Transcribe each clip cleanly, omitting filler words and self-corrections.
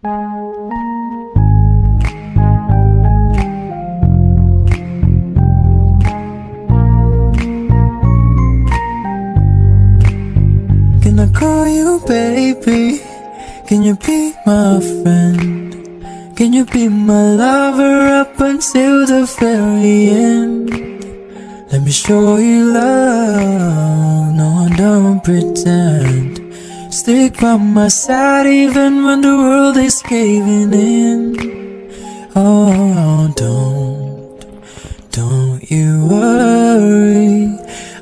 Can I call you baby? Can you be my friend? Can you be my lover up until the very end? Let me show you love, no, don't pretend. Stick by my side even when the world is caving in. Oh, don't you worry,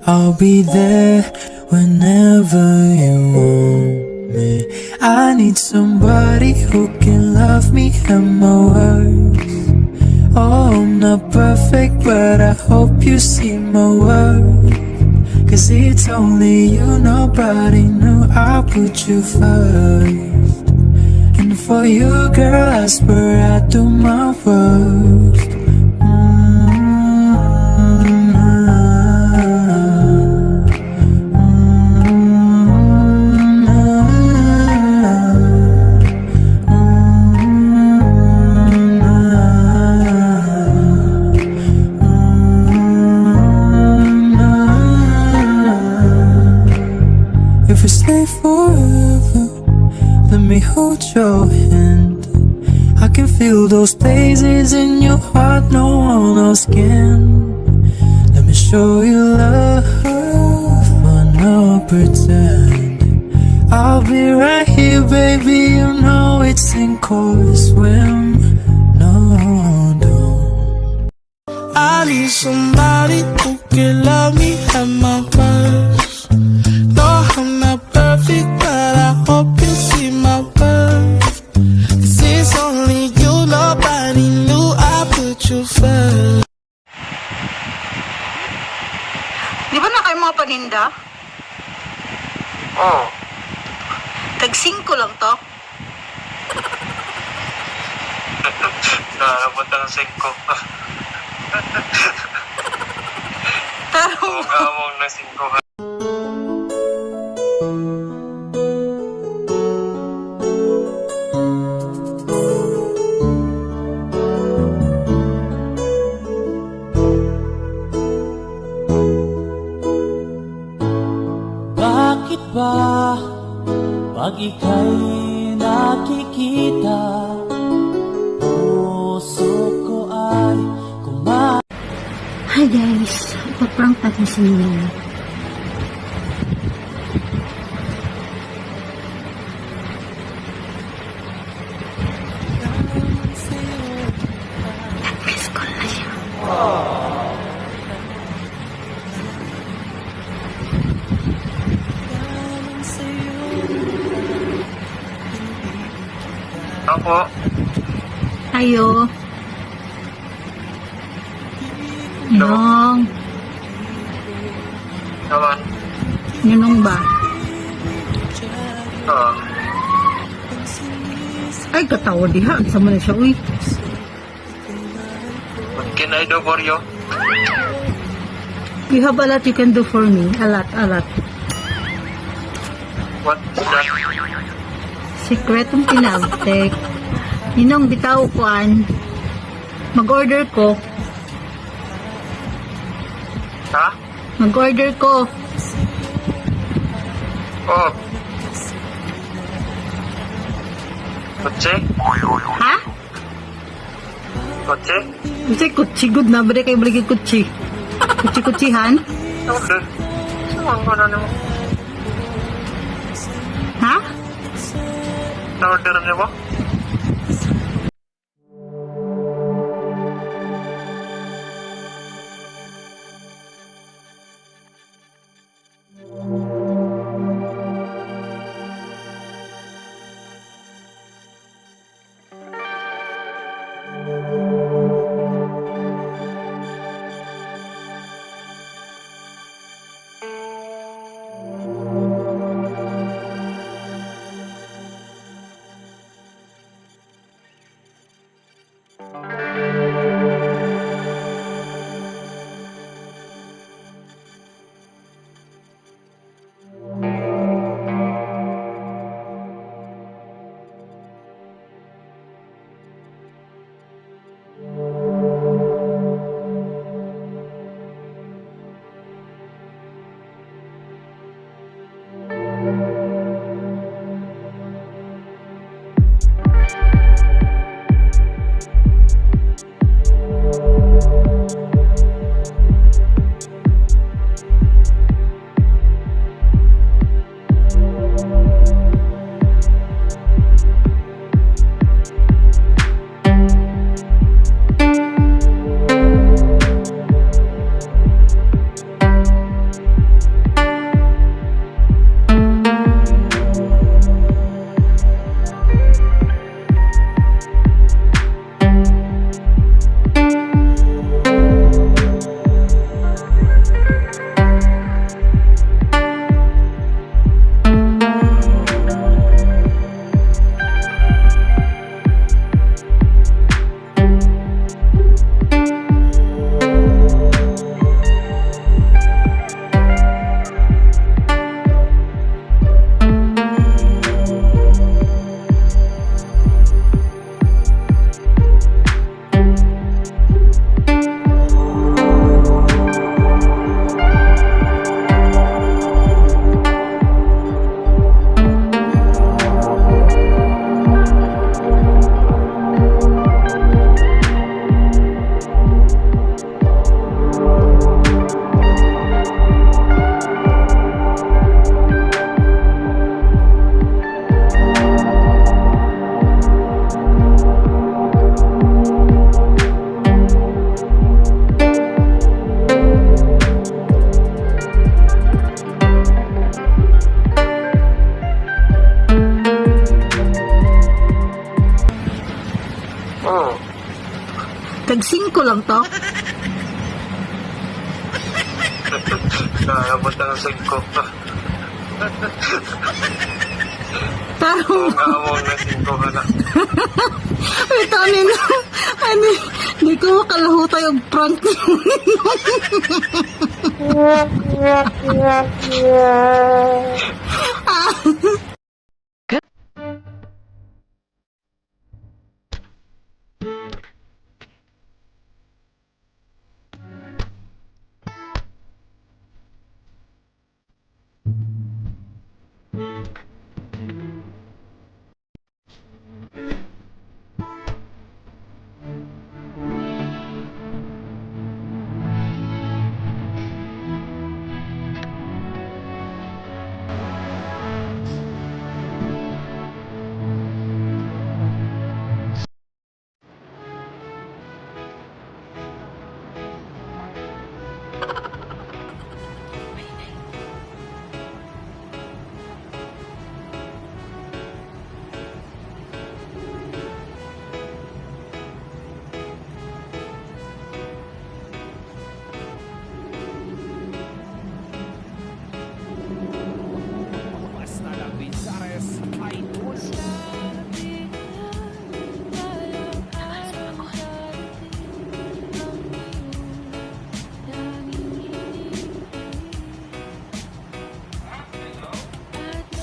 I'll be there whenever you want me. I need somebody who can love me and my words. Oh, I'm not perfect, but I hope you see my worth. Cause it's only you, nobody knew I put you first. And for you, girl, I swear I do my worst. If we stay forever, let me hold your hand. I can feel those places in your heart no one else can. Let me show you love, but no pretend. I'll be right here, baby, you know it's sink or swim. No, don't. I need somebody who can love me at my worst. No, I'm not perfect, but I hope you see my worth. Cause it's only you, nobody knew I put you first. Di ba na kayo mga paninda? Oo. Tag-5 lang to. Naabot ang 5. Taro mo. Huwag na 5. Bakit ba pag ika'y nakikita, puso ko ay Hi guys, ipaprank natin si Ninong. Miss call na siya. Ako, Ayo. Ninong. naman. Ninong ba? Oo. Ay, katawa diha. Ang sama na siya, uy. What can I do for you? You have a lot you can do for me. A lot, a lot. What's that? Sikretong pinagtek. Ninong, bitaw kuan. Mag-order ko. Ha? Mag-order ko. Oh. Kutsi? Ha? Kutsi? Kasi kutsi good na. Bari kayo balik yung kutsi. Kutsi-kutsihan? Okay. Saan ko na naman? Ha? Na-order niyo ba? Oo. Tag 5 lang to. Nakakabot na ng 5. Tarong. Nakakabot na 5 ka na. Ay, tanin na. Ano, di ko makalahutay ang prank na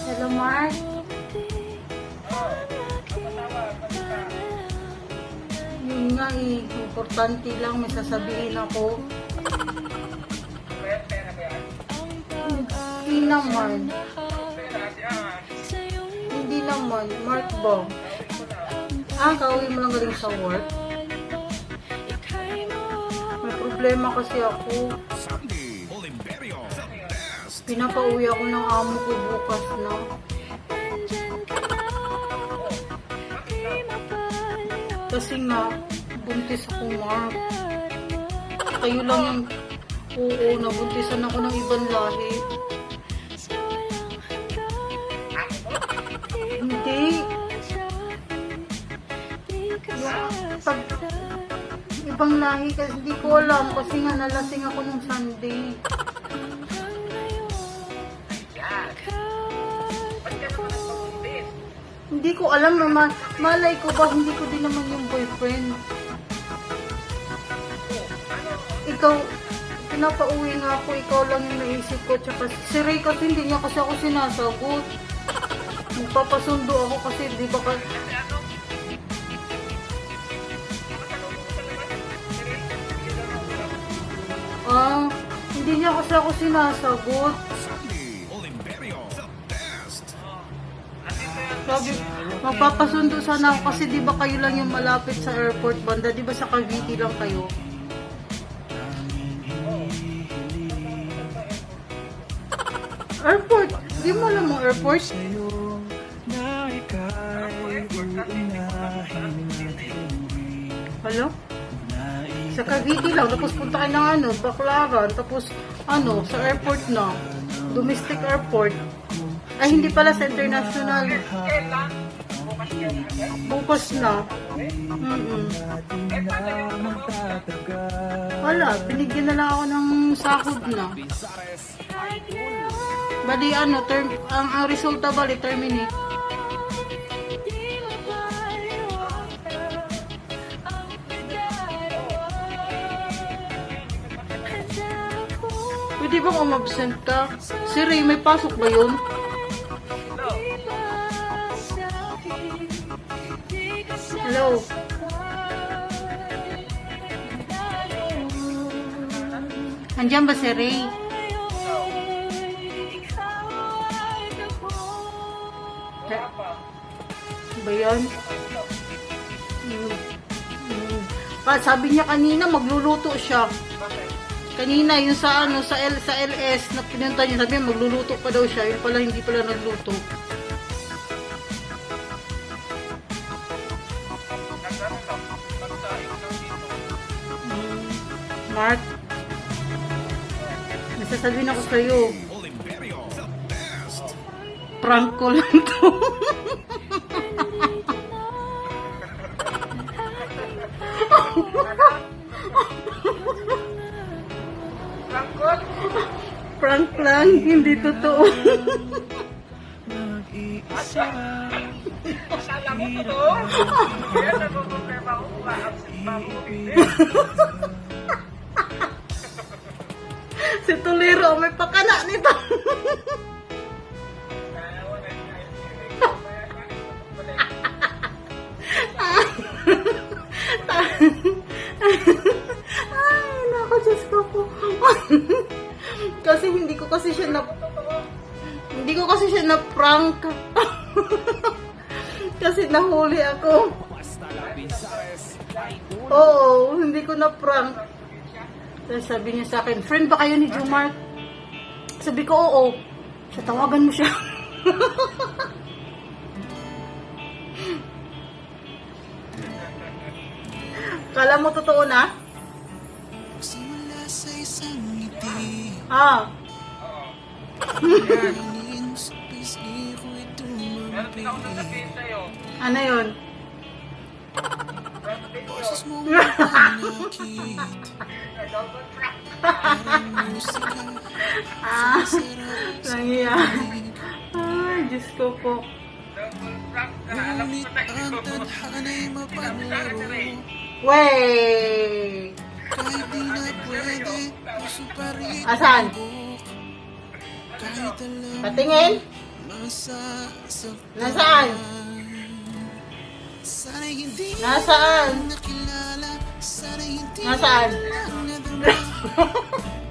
Hello, Mark. Yun nga eh, importante lang, may sasabihin ako. Hindi naman. Hindi naman, Mark ba? Kauwi mo lang galing sa work? May problema kasi ako. Pinapauwi ako ng amo ko bukas na. Kasi nga, buntis ako, Mark. Kayo lang yung, oo, nabuntisan ako ng ibang lahi. Hindi. Pag ibang lahi kasi hindi ko alam kasi nga nalasing ako nung Sunday. Hindi ko alam naman. Malay ko ba, hindi ko din naman yung boyfriend. Ikaw, pinapauwi nga ako, ikaw lang yung naisip ko. Tsaka si Ray kasi hindi niya kasi ako sinasagot. Magpapasundo ako kasi di ba ka... hindi niya kasi ako sinasagot. Sabi, magpapasundo sana ako kasi di ba kayo lang yung malapit sa airport banda, di ba sa Cavite lang kayo? Airport? Di mo alam mo airport? Hello? Sa Cavite lang, tapos punta kayo ng Baclaran, tapos sa airport na. Domestic airport. Ay, hindi pala sa international. Bukas na. Wala, binigyan na lang ako ng sahod na. Bali, ang resulta bali, terminate. Pwede bang umabsent ka? Si Ray, may pasok ba yun? Hello? Andiyan ba si Ray? Ba yan? Sabi niya kanina magluluto siya. Kanina yung sa LS na pinunta niya, sabi niya magluluto pa daw siya. Yun pala hindi pala nagluto. Mark, nasasabihin ako sa'yo. Prank ko lang to. Prank lang, hindi totoo. Si Tuliro, may pakana nito. Ay, naku, Diyos ko po. Kasi hindi ko kasi siya na prank. Kasi nahuli ako. Oo, hindi ko na prank. Tapos sabi niya sa akin, friend ba kayo ni Jomar? Sabi ko, oo. Siya, tawagan mo siya. Kala mo totoo na? Simula sa isang ngiti, Ah. hangin sa pisngi ko'y tumampi. Ano yun? Boses mo manakit, parang musika, Ah. sarap sa Nangyayari. Ay, Diyos ko po. ngunit ang tadhana'y mapanlaro. Wey! Kahit di na pwede, puso pa rin Asan? bubuk. Kahit alam Patingin? masasaktan. Nasaan? Sana'y hindi Nasaan? nakilala, sana'y hindi Nasaan? lang nadarama.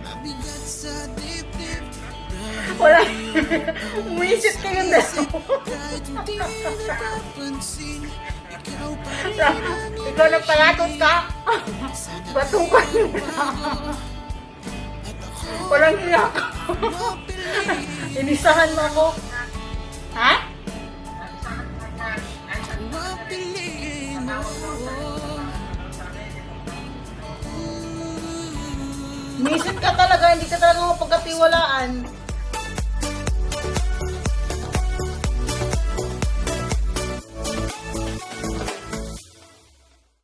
Mabigat sa dibdib, Wala. Umisip ka yun dahil. kahit hindi napapansin, ikaw pa rin Ikaw nagpalatot ka. Batukan mo ka. Walang iyak. Inisahan mo ako. Ha? mapiliin mo. Umisip ka talaga. Hindi ka talaga mapagkatiwalaan.